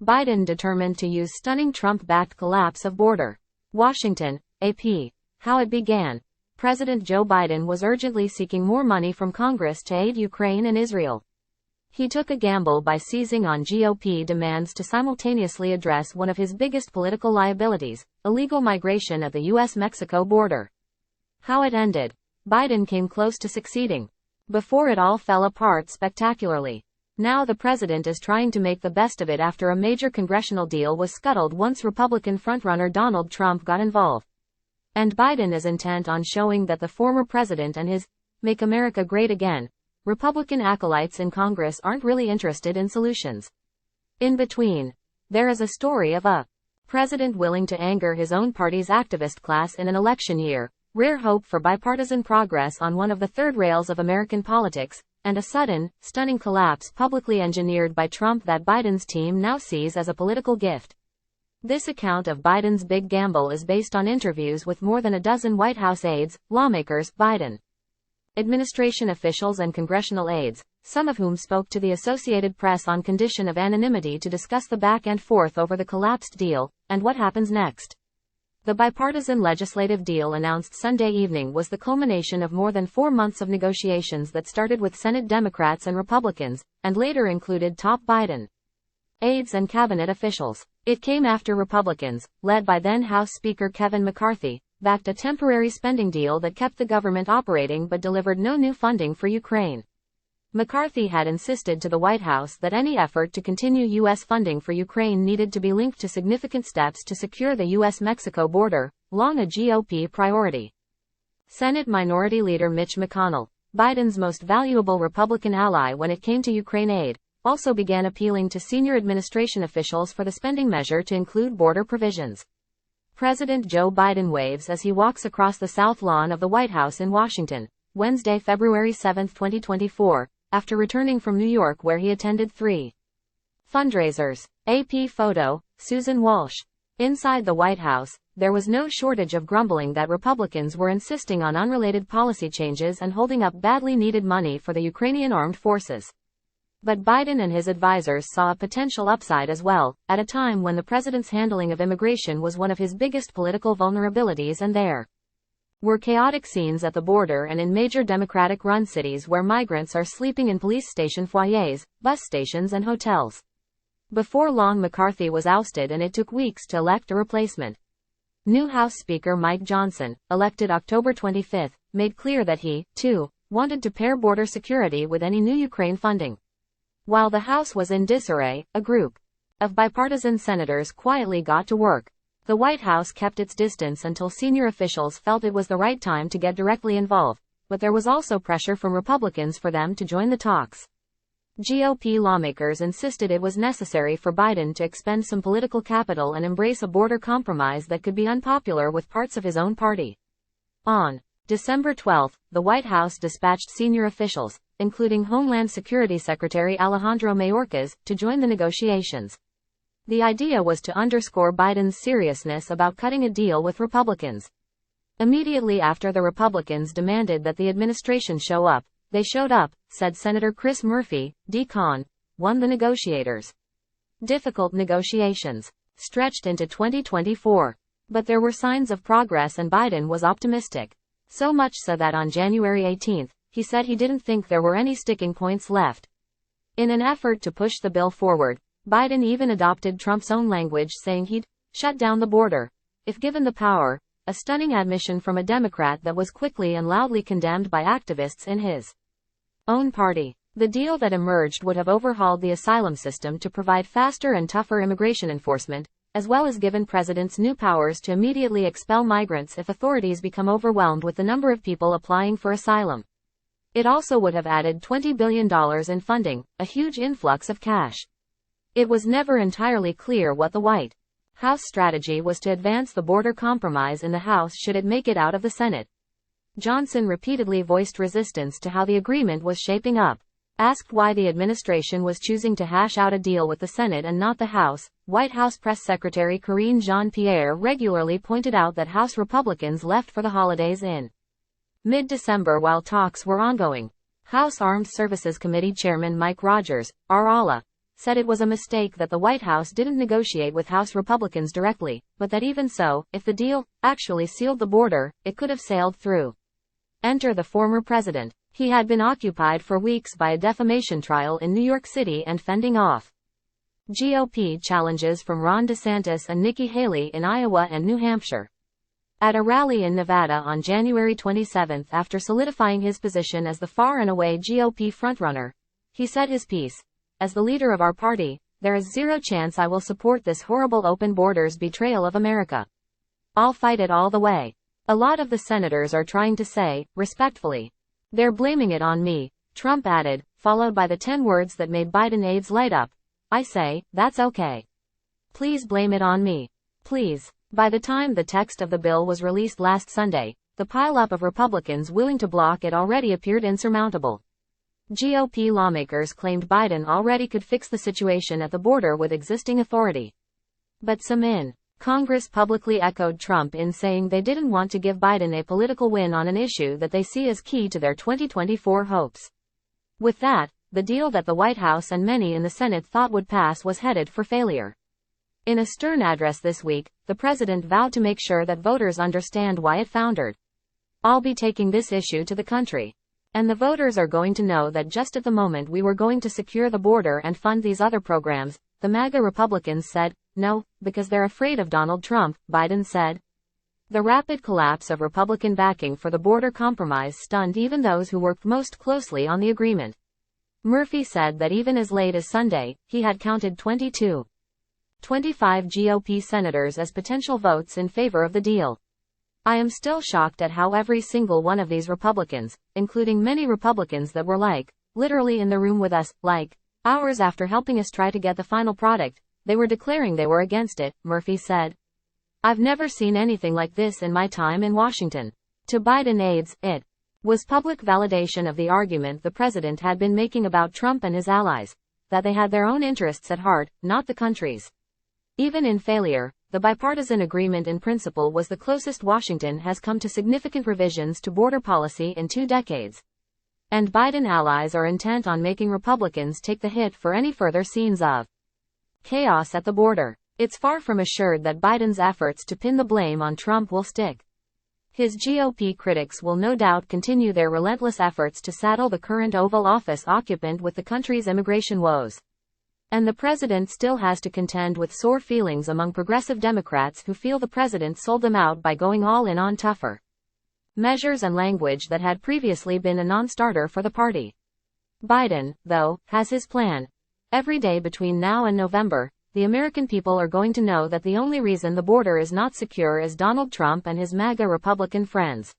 Biden determined to use stunning Trump-backed collapse of border. Washington, AP. How it began. President Joe Biden was urgently seeking more money from Congress to aid Ukraine and Israel. He took a gamble by seizing on GOP demands to simultaneously address one of his biggest political liabilities, illegal migration at the U.S. Mexico border. How it ended. Biden came close to succeeding, before it all fell apart spectacularly. Now the president is trying to make the best of it after a major congressional deal was scuttled once Republican frontrunner Donald Trump got involved. And Biden is intent on showing that the former president and his "Make America Great Again" Republican acolytes in Congress aren't really interested in solutions. In between, there is a story of a president willing to anger his own party's activist class in an election year, rare hope for bipartisan progress on one of the third rails of American politics, and a sudden, stunning collapse publicly engineered by Trump that Biden's team now sees as a political gift. This account of Biden's big gamble is based on interviews with more than a dozen White House aides, lawmakers, Biden administration officials and congressional aides, some of whom spoke to the Associated Press on condition of anonymity to discuss the back and forth over the collapsed deal, and what happens next. The bipartisan legislative deal announced Sunday evening was the culmination of more than 4 months of negotiations that started with Senate Democrats and Republicans, and later included top Biden aides and cabinet officials. It came after Republicans, led by then House Speaker Kevin McCarthy, backed a temporary spending deal that kept the government operating but delivered no new funding for Ukraine. McCarthy had insisted to the White House that any effort to continue U.S. funding for Ukraine needed to be linked to significant steps to secure the U.S. Mexico border, long a GOP priority. Senate Minority Leader Mitch McConnell, Biden's most valuable Republican ally when it came to Ukraine aid, also began appealing to senior administration officials for the spending measure to include border provisions. President Joe Biden waves as he walks across the South Lawn of the White House in Washington, Wednesday, February 7, 2024, after returning from New York where he attended 3 fundraisers. AP photo, Susan Walsh. Inside the White House, there was no shortage of grumbling that Republicans were insisting on unrelated policy changes and holding up badly needed money for the Ukrainian armed forces. But Biden and his advisors saw a potential upside as well, at a time when the president's handling of immigration was one of his biggest political vulnerabilities, and there were chaotic scenes at the border and in major Democratic-run cities where migrants are sleeping in police station foyers, bus stations and hotels. Before long McCarthy was ousted and it took weeks to elect a replacement. New House Speaker Mike Johnson, elected October 25, made clear that he, too, wanted to pair border security with any new Ukraine funding. While the House was in disarray, a group of bipartisan senators quietly got to work. The White House kept its distance until senior officials felt it was the right time to get directly involved, but there was also pressure from Republicans for them to join the talks. GOP lawmakers insisted it was necessary for Biden to expend some political capital and embrace a border compromise that could be unpopular with parts of his own party. On December 12, the White House dispatched senior officials, including Homeland Security Secretary Alejandro Mayorkas, to join the negotiations. The idea was to underscore Biden's seriousness about cutting a deal with Republicans. Immediately after the Republicans demanded that the administration show up, they showed up, said Senator Chris Murphy, D-Con, won the negotiators. Difficult negotiations stretched into 2024. But there were signs of progress and Biden was optimistic. So much so that on January 18, he said he didn't think there were any sticking points left. In an effort to push the bill forward, Biden even adopted Trump's own language, saying he'd shut down the border if given the power, a stunning admission from a Democrat that was quickly and loudly condemned by activists in his own party. The deal that emerged would have overhauled the asylum system to provide faster and tougher immigration enforcement, as well as given presidents new powers to immediately expel migrants if authorities become overwhelmed with the number of people applying for asylum. It also would have added $20 billion in funding, a huge influx of cash. It was never entirely clear what the White House strategy was to advance the border compromise in the House should it make it out of the Senate. Johnson repeatedly voiced resistance to how the agreement was shaping up. Asked why the administration was choosing to hash out a deal with the Senate and not the House, White House Press Secretary Karine Jean-Pierre regularly pointed out that House Republicans left for the holidays in mid-December while talks were ongoing. House Armed Services Committee Chairman Mike Rogers, RALA, said it was a mistake that the White House didn't negotiate with House Republicans directly, but that even so, if the deal actually sealed the border, it could have sailed through. Enter the former president. He had been occupied for weeks by a defamation trial in New York City and fending off GOP challenges from Ron DeSantis and Nikki Haley in Iowa and New Hampshire. At a rally in Nevada on January 27, after solidifying his position as the far and away GOP frontrunner, he said his piece. As the leader of our party, there is zero chance I will support this horrible open borders betrayal of America. I'll fight it all the way. A lot of the senators are trying to say, respectfully, they're blaming it on me, Trump added, followed by the 10 words that made Biden aides light up. I say, that's okay. Please blame it on me. Please. By the time the text of the bill was released last Sunday, the pileup of Republicans willing to block it already appeared insurmountable. GOP lawmakers claimed Biden already could fix the situation at the border with existing authority. But some in Congress publicly echoed Trump in saying they didn't want to give Biden a political win on an issue that they see as key to their 2024 hopes. With that, the deal that the White House and many in the Senate thought would pass was headed for failure. In a stern address this week, the president vowed to make sure that voters understand why it foundered. I'll be taking this issue to the country. And the voters are going to know that just at the moment we were going to secure the border and fund these other programs, the MAGA Republicans said, no, because they're afraid of Donald Trump, Biden said. The rapid collapse of Republican backing for the border compromise stunned even those who worked most closely on the agreement. Murphy said that even as late as Sunday, he had counted 25 GOP senators as potential votes in favor of the deal. I am still shocked at how every single one of these Republicans, including many Republicans that were literally in the room with us, hours after helping us try to get the final product, they were declaring they were against it, Murphy said. I've never seen anything like this in my time in Washington. To Biden aides, it was public validation of the argument the president had been making about Trump and his allies, that they had their own interests at heart, not the country's. Even in failure, the bipartisan agreement in principle was the closest Washington has come to significant revisions to border policy in 2 decades. And Biden allies are intent on making Republicans take the hit for any further scenes of chaos at the border. It's far from assured that Biden's efforts to pin the blame on Trump will stick. His GOP critics will no doubt continue their relentless efforts to saddle the current Oval Office occupant with the country's immigration woes. And the president still has to contend with sore feelings among progressive Democrats who feel the president sold them out by going all in on tougher measures and language that had previously been a non-starter for the party. Biden, though, has his plan. Every day between now and November, the American people are going to know that the only reason the border is not secure is Donald Trump and his MAGA Republican friends.